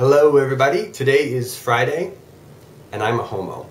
Hello everybody, today is Friday and I'm a homo.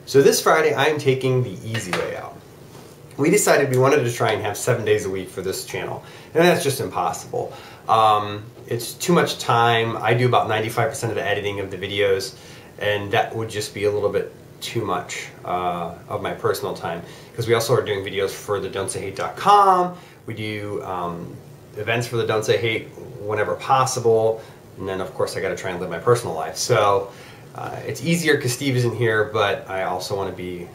So this Friday, I'm taking the easy way out. We decided we wanted to try and have 7 days a week for this channel, and that's just impossible. It's too much time. I do about 95% of the editing of the videos, and that would just be a little bit too much of my personal time, because we also are doing videos for the DADT.com. We do events for the Don't Say Hate whenever possible, and then of course I got to try and live my personal life. So it's easier because Steve isn't here, but I also want to be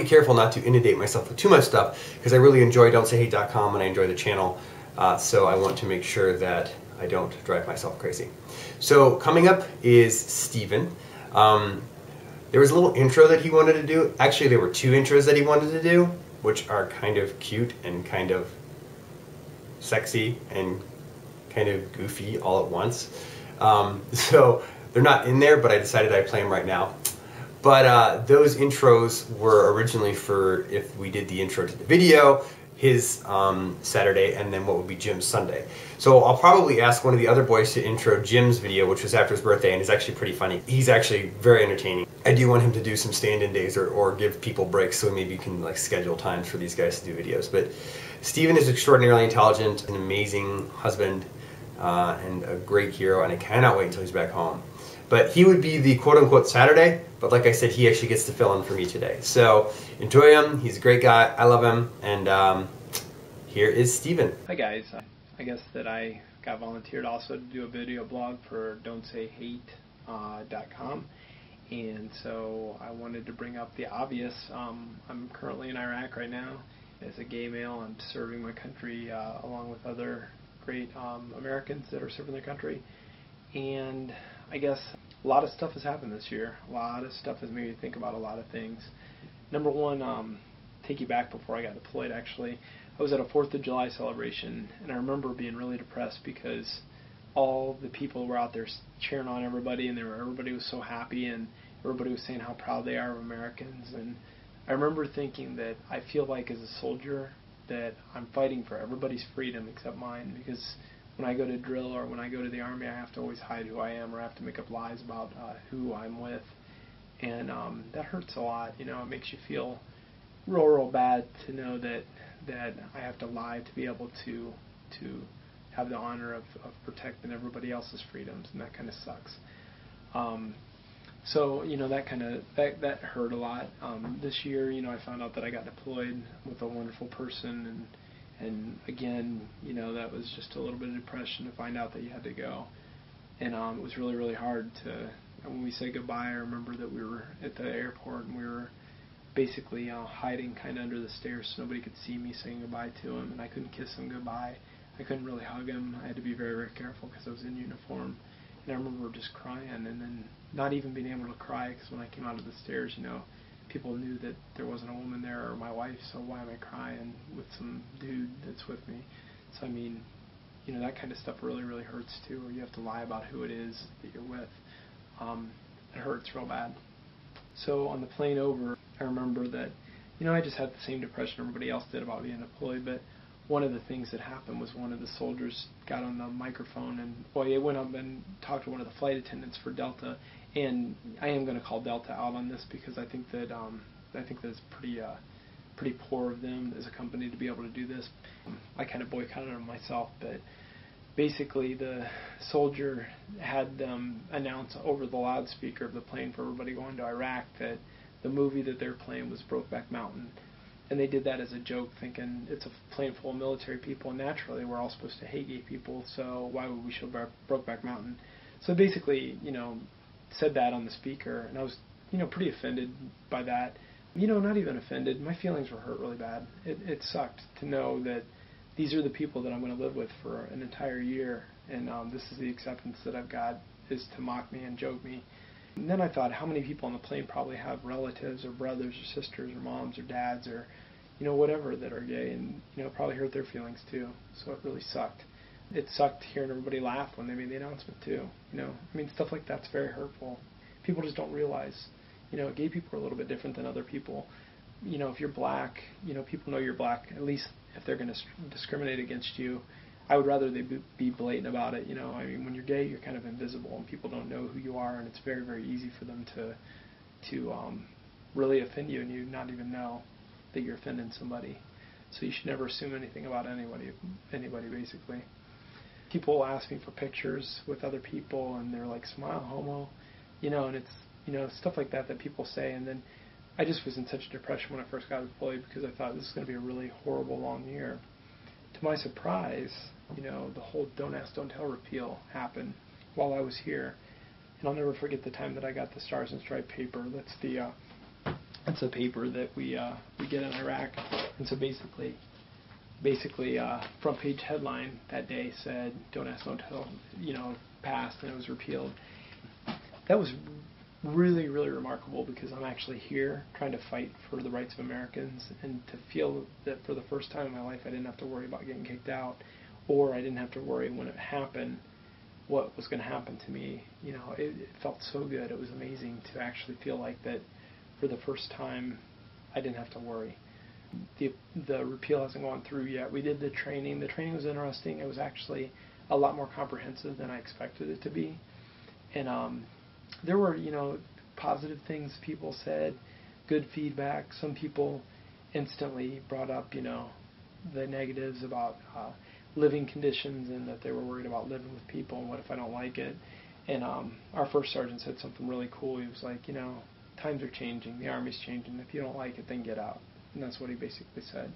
careful not to inundate myself with too much stuff, because I really enjoy Don'tSayHate.com and I enjoy the channel, so I want to make sure that I don't drive myself crazy. So coming up is Steven. There was a little intro that he wanted to do. Actually, there were two intros that he wanted to do, which are kind of cute and kind of sexy and kind of goofy all at once. So they're not in there, but I decided I'd play them right now. But those intros were originally for if we did the intro to the video, his Saturday, and then what would be Jim's Sunday. So I'll probably ask one of the other boys to intro Jim's video, which was after his birthday, and it's actually pretty funny. He's actually very entertaining. I do want him to do some stand-in days or give people breaks, so maybe you can like schedule times for these guys to do videos. But Steven is extraordinarily intelligent, an amazing husband, and a great hero, and I cannot wait until he's back home. But he would be the quote-unquote Saturday, but like I said, he actually gets to fill in for me today. So enjoy him. He's a great guy. I love him. And here is Steven. Hi guys. I guess that I got volunteered also to do a video blog for Don'tSayHate.com. And so I wanted to bring up the obvious. I'm currently in Iraq right now. As a gay male, I'm serving my country along with other great Americans that are serving their country. And I guess a lot of stuff has happened this year. A lot of stuff has made me think about a lot of things. Number one, take you back before I got deployed actually. I was at a 4th of July celebration, and I remember being really depressed because all the people were out there cheering on everybody, and everybody was so happy, and everybody was saying how proud they are of Americans. And I remember thinking that I feel like as a soldier that I'm fighting for everybody's freedom except mine, because when I go to drill or when I go to the Army, I have to always hide who I am, or I have to make up lies about who I'm with. And that hurts a lot. You know, it makes you feel real bad to know that I have to lie to be able to have the honor of protecting everybody else's freedoms, and that kind of sucks. So, you know, that hurt a lot. This year, you know, I found out that I got deployed with a wonderful person, and again, you know, that was just a little bit of depression to find out that you had to go. And it was really hard to, when we said goodbye, I remember that we were at the airport and we were basically hiding kind of under the stairs so nobody could see me saying goodbye to him, and I couldn't kiss him goodbye. I couldn't really hug him. I had to be very careful because I was in uniform. And I remember just crying, and then not even being able to cry, because when I came out of the stairs, you know, people knew that there wasn't a woman there or my wife, so why am I crying with some dude that's with me? So I mean, you know, that kind of stuff really hurts too, or you have to lie about who it is that you're with. It hurts real bad. So on the plane over, I remember that, you know, I just had the same depression everybody else did about being deployed, but one of the things that happened was one of the soldiers got on the microphone and, well, he went up and talked to one of the flight attendants for Delta, and I am going to call Delta out on this because I think that it's pretty poor of them as a company to be able to do this. I kind of boycotted them myself, but basically the soldier had them announce over the loudspeaker of the plane for everybody going to Iraq that the movie that they're playing was Brokeback Mountain. And they did that as a joke, thinking it's a plane full of military people, and naturally we're all supposed to hate gay people, so why would we show Brokeback Mountain? So basically, you know, said that on the speaker, and I was, you know, pretty offended by that. Not even offended. My feelings were hurt really bad. It sucked to know that these are the people that I'm going to live with for an entire year, and this is the acceptance that I've got, is to mock me and joke me. And then I thought, how many people on the plane probably have relatives or brothers or sisters or moms or dads or, whatever, that are gay, and, probably hurt their feelings too. So it really sucked. It sucked hearing everybody laugh when they made the announcement too. Stuff like that's very hurtful. People just don't realize, gay people are a little bit different than other people. If you're black, people know you're black, at least if they're going to discriminate against you. I would rather they be blatant about it. When you're gay, you're kind of invisible, and people don't know who you are, and it's very, very easy for them to really offend you, and you not even know that you're offending somebody. So you should never assume anything about anybody basically. People ask me for pictures with other people, and they're like, "Smile, homo," and it's stuff like that people say, and then I just was in such a depression when I first got deployed because I thought this is going to be a really horrible long year. To my surprise, the whole Don't Ask, Don't Tell repeal happened while I was here, and I'll never forget the time that I got the Stars and Stripes paper. That's the paper that we get in Iraq, and so basically, front page headline that day said Don't Ask, Don't Tell, passed, and it was repealed. That was really, really remarkable because I'm actually here trying to fight for the rights of Americans, and to feel that for the first time in my life I didn't have to worry about getting kicked out, or I didn't have to worry when it happened what was going to happen to me. It felt so good. It was amazing to actually feel like that for the first time I didn't have to worry. The repeal hasn't gone through yet. We did the training. The training was interesting. It was actually a lot more comprehensive than I expected it to be. And there were, positive things people said, good feedback. Some people instantly brought up, the negatives about living conditions, and that they were worried about living with people, and what if I don't like it. And our first sergeant said something really cool. He was like, times are changing. The Army's changing. If you don't like it, then get out. And that's what he basically said.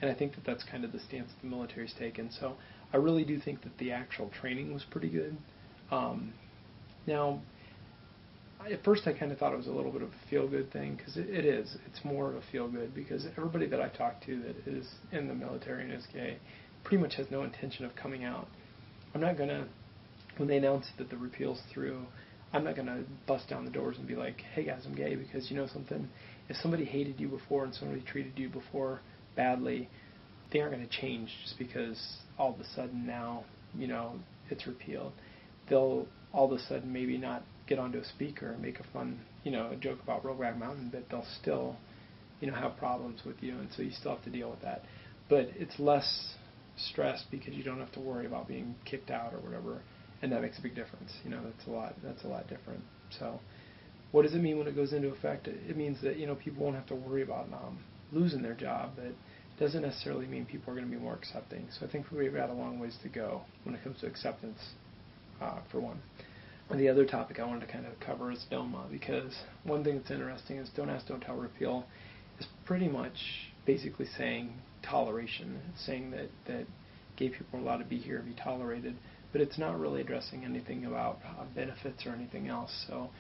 And I think that that's kind of the stance the military's taken. So I really do think that the actual training was pretty good. Now, at first I kind of thought it was a little bit of a feel-good thing, because it is. It's more of a feel-good, because everybody that I talk to that is in the military and is gay pretty much has no intention of coming out. I'm not going to, when they announce that the repeal's through, I'm not going to bust down the doors and be like, hey guys, I'm gay, because you know something? If somebody hated you before and somebody treated you before badly, they aren't going to change just because all of a sudden now, it's repealed. They'll all of a sudden maybe not get onto a speaker and make a fun, a joke about Rogue Mountain, but they'll still, have problems with you, and so you still have to deal with that. But it's less stress because you don't have to worry about being kicked out or whatever, and that makes a big difference. That's a lot different. So what does it mean when it goes into effect? It means that, people won't have to worry about losing their job, but it doesn't necessarily mean people are going to be more accepting. So I think we've got a long ways to go when it comes to acceptance, for one. And the other topic I wanted to kind of cover is DOMA, because one thing that's interesting is Don't Ask, Don't Tell repeal is pretty much basically saying toleration. It's saying that gay people are allowed to be here and be tolerated, but it's not really addressing anything about benefits or anything else. So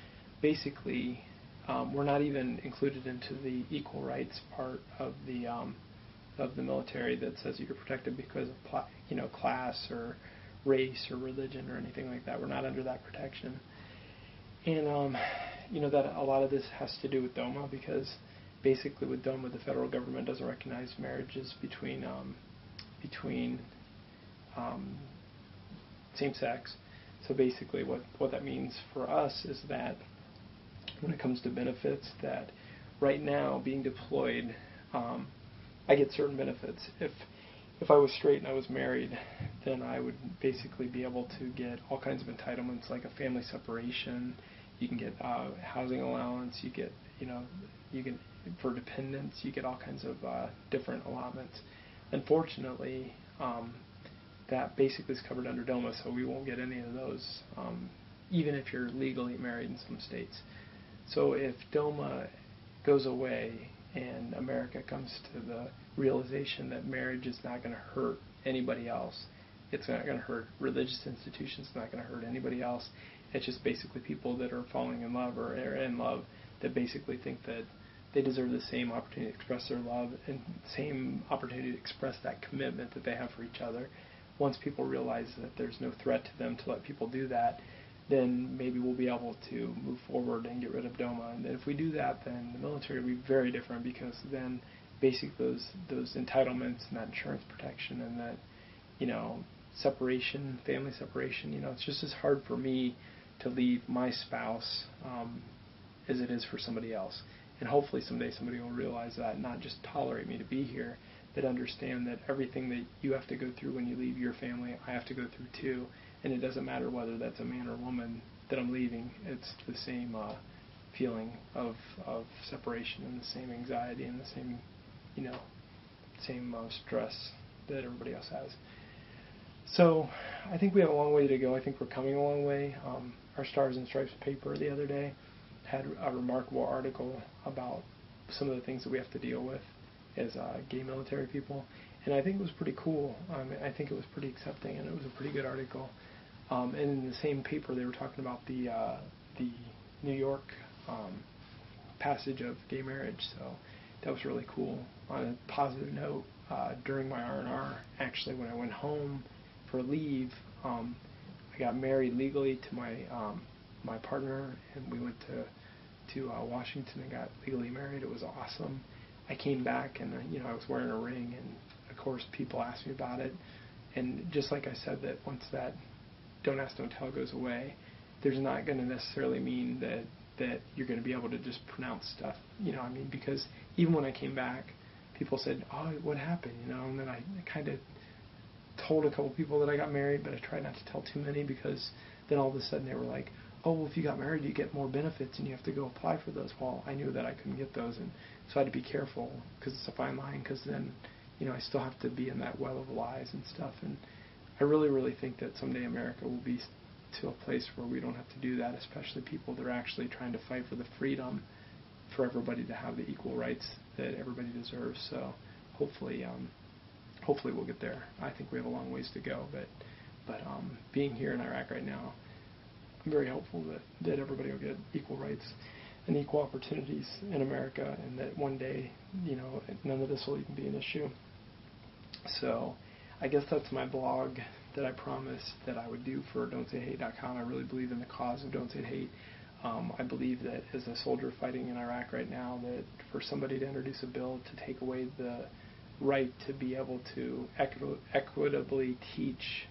basically, we're not even included into the equal rights part of the military that says that you're protected because of class or race or religion or anything like that. We're not under that protection. And that a lot of this has to do with DOMA, because basically with DOMA the federal government doesn't recognize marriages between same sex. So basically what that means for us is that when it comes to benefits, that right now being deployed, I get certain benefits. If I was straight and I was married, then I would basically be able to get all kinds of entitlements, like a family separation. You can get housing allowance. You get, you can, for dependents, you get all kinds of different allotments. Unfortunately, that basically is covered under DOMA, so we won't get any of those, even if you're legally married in some states. So if DOMA goes away and America comes to the realization that marriage is not going to hurt anybody else, it's not going to hurt religious institutions, it's not going to hurt anybody else, it's just basically people that are falling in love or are in love that basically think that they deserve the same opportunity to express their love and same opportunity to express that commitment that they have for each other. Once people realize that there's no threat to them to let people do that, then maybe we'll be able to move forward and get rid of DOMA. And if we do that, then the military will be very different, because then basically those entitlements and that insurance protection and that, separation, family separation, it's just as hard for me to leave my spouse as it is for somebody else. And hopefully someday somebody will realize that, not just tolerate me to be here, but understand that everything that you have to go through when you leave your family, I have to go through too. And it doesn't matter whether that's a man or woman that I'm leaving. It's the same feeling of separation and the same anxiety and the same, same stress that everybody else has. So I think we have a long way to go. I think we're coming a long way. Our Stars and Stripes paper the other day had a remarkable article about some of the things that we have to deal with as gay military people, and I think it was pretty cool. I think it was pretty accepting, and it was a pretty good article. And in the same paper, they were talking about the New York passage of gay marriage, so that was really cool. On a positive note, during my R&R, actually, when I went home for leave, I got married legally to my partner, and we went to Washington and got legally married. It was awesome. I came back, and I was wearing a ring, and of course people asked me about it. And just like I said, that once that don't ask, don't tell goes away, there's not going to necessarily mean that you're going to be able to just pronounce stuff. Because even when I came back, people said, "Oh, what happened?" And then I kind of told a couple people that I got married, but I tried not to tell too many, because then all of a sudden they were like, "Oh, well, if you got married, you get more benefits and you have to go apply for those." Well, I knew that I couldn't get those, and so I had to be careful, because it's a fine line, because then, I still have to be in that well of lies and stuff. And I really, really think that someday America will be to a place where we don't have to do that, especially people that are actually trying to fight for the freedom for everybody to have the equal rights that everybody deserves. So hopefully we'll get there. I think we have a long ways to go, but being here in Iraq right now, I'm very hopeful that everybody will get equal rights and equal opportunities in America, and that one day, none of this will even be an issue. So I guess that's my blog that I promised that I would do for Don'tSayHate.com. I really believe in the cause of Don't Say Hate. I believe that as a soldier fighting in Iraq right now, that for somebody to introduce a bill to take away the right to be able to equitably teach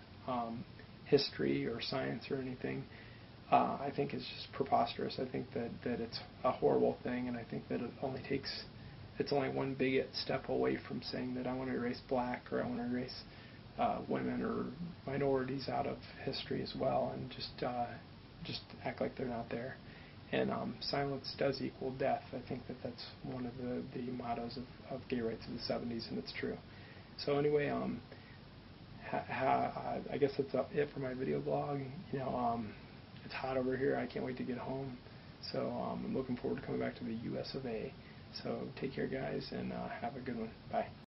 history or science or anything, I think is just preposterous. I think that it's a horrible thing, and I think that it's only one bigot step away from saying that I want to erase black, or I want to erase women or minorities out of history as well, and just act like they're not there. And silence does equal death. I think that's one of the mottos of gay rights of the 70s, and it's true. So anyway, I guess that's it for my video blog. It's hot over here. I can't wait to get home. So I'm looking forward to coming back to the US of A. So take care, guys, and have a good one. Bye.